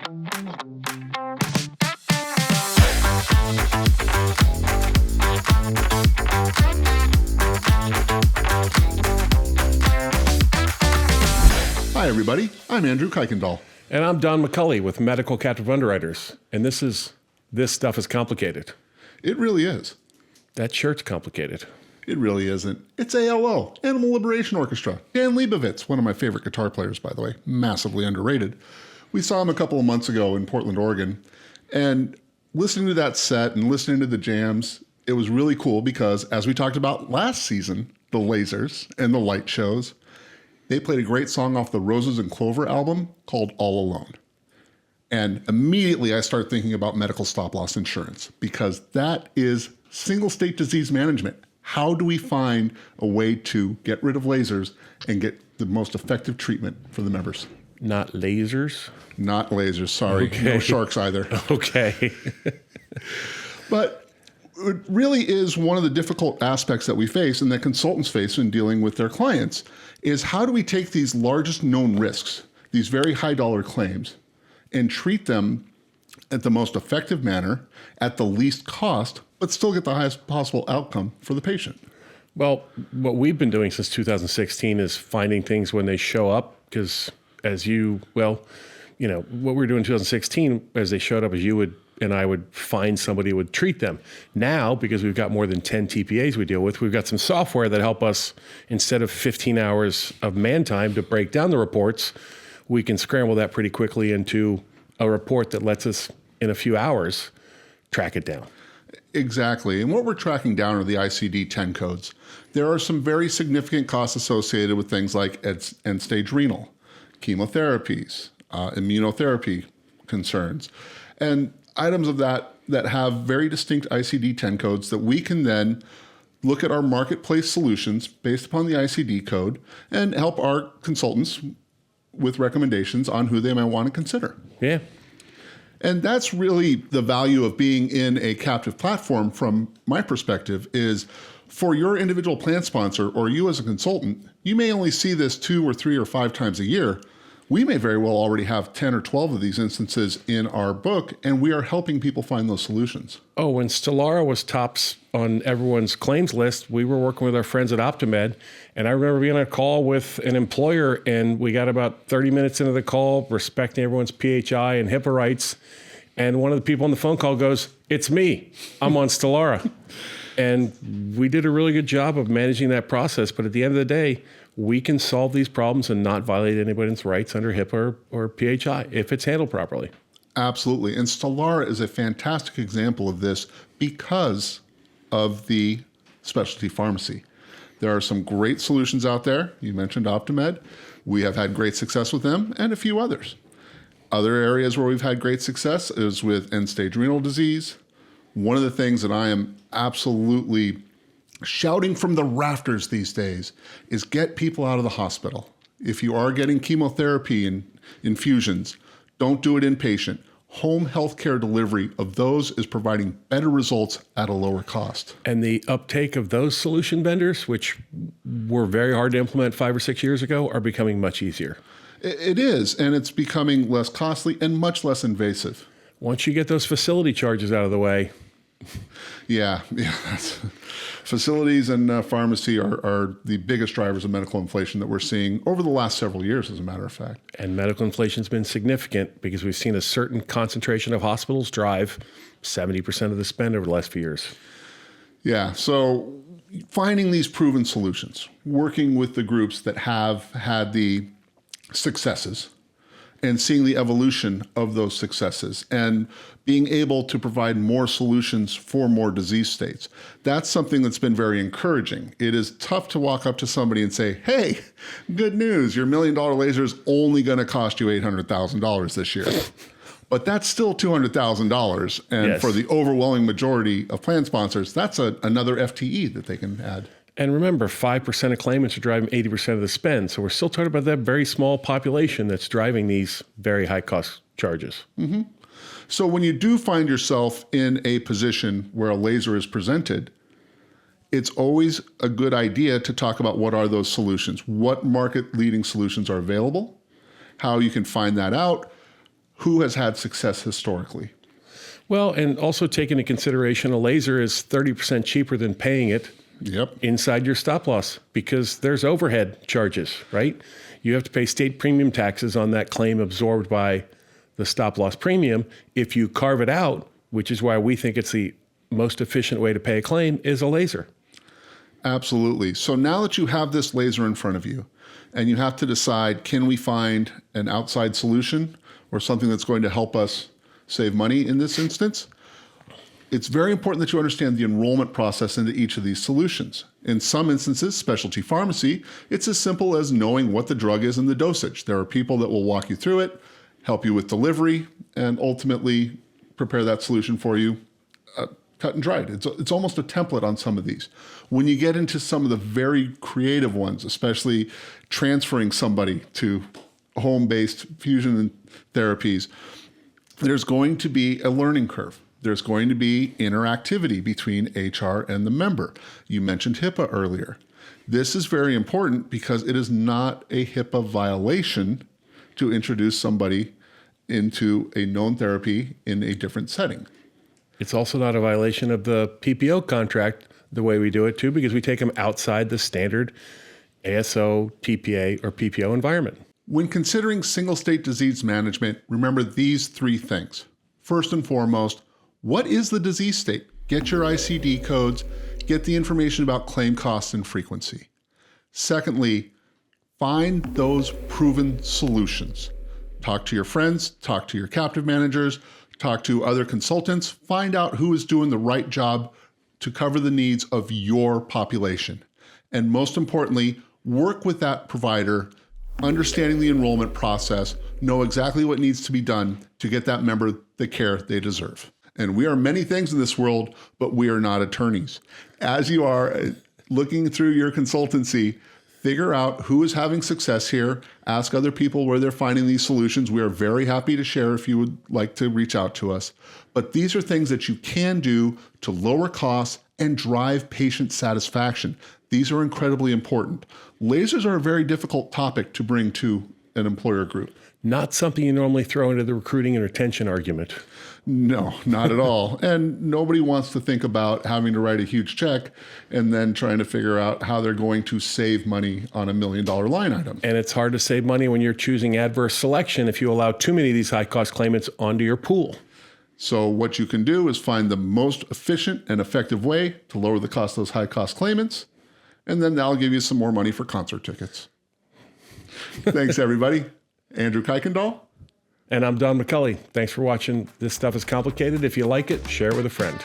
Hi, everybody. I'm Andrew Kuykendall. And I'm Don McCulley with Medical Captive Underwriters. And this stuff is complicated. It really is. That shirt's complicated. It really isn't. It's ALO, Animal Liberation Orchestra. Dan Leibovitz, one of my favorite guitar players, by the way, massively underrated. We saw him a couple of months ago in Portland, Oregon. And listening to that set and listening to the jams, it was really cool because, as we talked about last season, the lasers and the light shows, they played a great song off the Roses and Clover album called All Alone. And immediately I started thinking about medical stop-loss insurance because that is single-state disease management. How do we find a way to get rid of lasers and get the most effective treatment for the members? Not lasers? Not lasers, sorry. Okay. No sharks either. Okay. But it really is one of the difficult aspects that we face and that consultants face in dealing with their clients is how do we take these largest known risks, these very high dollar claims, and treat them at the most effective manner at the least cost, but still get the highest possible outcome for the patient. Well, what we've been doing since 2016 is finding things when they show up because what we were doing in 2016, as they showed up, as you would and I would find somebody who would treat them. Now, because we've got more than 10 TPAs we deal with, we've got some software that help us, instead of 15 hours of man time to break down the reports, we can scramble that pretty quickly into a report that lets us, in a few hours, track it down. Exactly. And what we're tracking down are the ICD-10 codes. There are some very significant costs associated with things like end-stage renal, chemotherapies, immunotherapy concerns, and items of that have very distinct ICD-10 codes that we can then look at our marketplace solutions based upon the ICD code and help our consultants with recommendations on who they might want to consider. Yeah. And that's really the value of being in a captive platform from my perspective is for your individual plan sponsor or you as a consultant, you may only see this 2 or 3 or 5 times a year. We may very well already have 10 or 12 of these instances in our book, and we are helping people find those solutions. Oh, when Stelara was tops on everyone's claims list, we were working with our friends at Optimed, and I remember being on a call with an employer, and we got about 30 minutes into the call, respecting everyone's PHI and HIPAA rights, and one of the people on the phone call goes, "It's me. I'm on Stelara." And we did a really good job of managing that process, but at the end of the day, we can solve these problems and not violate anybody's rights under HIPAA or PHI if it's handled properly. Absolutely. And Stelara is a fantastic example of this because of the specialty pharmacy. There are some great solutions out there. You mentioned Optimed. We have had great success with them and a few others. Other areas where we've had great success is with end-stage renal disease. One of the things that I am absolutely shouting from the rafters these days is get people out of the hospital. If you are getting chemotherapy and infusions, don't do it inpatient. Home healthcare delivery of those is providing better results at a lower cost. And the uptake of those solution vendors, which were very hard to implement 5 or 6 years ago, are becoming much easier. It is, and it's becoming less costly and much less invasive. Once you get those facility charges out of the way. Yeah. Facilities and pharmacy are the biggest drivers of medical inflation that we're seeing over the last several years, as a matter of fact. And medical inflation has been significant because we've seen a certain concentration of hospitals drive 70% of the spend over the last few years. Yeah, so finding these proven solutions, working with the groups that have had the successes and seeing the evolution of those successes and being able to provide more solutions for more disease states. That's something that's been very encouraging. It is tough to walk up to somebody and say, hey, good news, your $1 million laser is only going to cost you $800,000 this year. But that's still $200,000. And yes, for the overwhelming majority of plan sponsors, that's another FTE that they can add. And remember, 5% of claimants are driving 80% of the spend. So we're still talking about that very small population that's driving these very high cost charges. Mm-hmm. So when you do find yourself in a position where a laser is presented, it's always a good idea to talk about what are those solutions, what market leading solutions are available, how you can find that out, who has had success historically. Well, and also take into consideration a laser is 30% cheaper than paying it inside your stop loss because there's overhead charges, right? You have to pay state premium taxes on that claim absorbed by the stop loss premium. If you carve it out, which is why we think it's the most efficient way to pay a claim, is a laser. Absolutely. So now that you have this laser in front of you and you have to decide, can we find an outside solution or something that's going to help us save money in this instance? It's very important that you understand the enrollment process into each of these solutions. In some instances, specialty pharmacy, it's as simple as knowing what the drug is and the dosage. There are people that will walk you through it, help you with delivery, and ultimately prepare that solution for you, cut and dried. It's almost a template on some of these. When you get into some of the very creative ones, especially transferring somebody to home-based fusion therapies, there's going to be a learning curve. There's going to be interactivity between HR and the member. You mentioned HIPAA earlier. This is very important because it is not a HIPAA violation to introduce somebody into a known therapy in a different setting. It's also not a violation of the PPO contract the way we do it too, because we take them outside the standard ASO, TPA, or PPO environment. When considering single state disease management, remember these three things. First and foremost, what is the disease state? Get your ICD codes, get the information about claim costs and frequency. Secondly, find those proven solutions. Talk to your friends, talk to your captive managers, talk to other consultants, find out who is doing the right job to cover the needs of your population. And most importantly, work with that provider, understanding the enrollment process, know exactly what needs to be done to get that member the care they deserve. And we are many things in this world, but we are not attorneys. As you are looking through your consultancy, figure out who is having success here. Ask other people where they're finding these solutions. We are very happy to share if you would like to reach out to us. But these are things that you can do to lower costs and drive patient satisfaction. These are incredibly important. Lasers are a very difficult topic to bring to an employer group. Not something you normally throw into the recruiting and retention argument. No, not at all. And nobody wants to think about having to write a huge check and then trying to figure out how they're going to save money on $1 million line item. And it's hard to save money when you're choosing adverse selection if you allow too many of these high-cost claimants onto your pool. So what you can do is find the most efficient and effective way to lower the cost of those high-cost claimants, and then that'll give you some more money for concert tickets. Thanks, everybody. Andrew Kuykendall. And I'm Don McCulley. Thanks for watching. This stuff is complicated. If you like it, share it with a friend.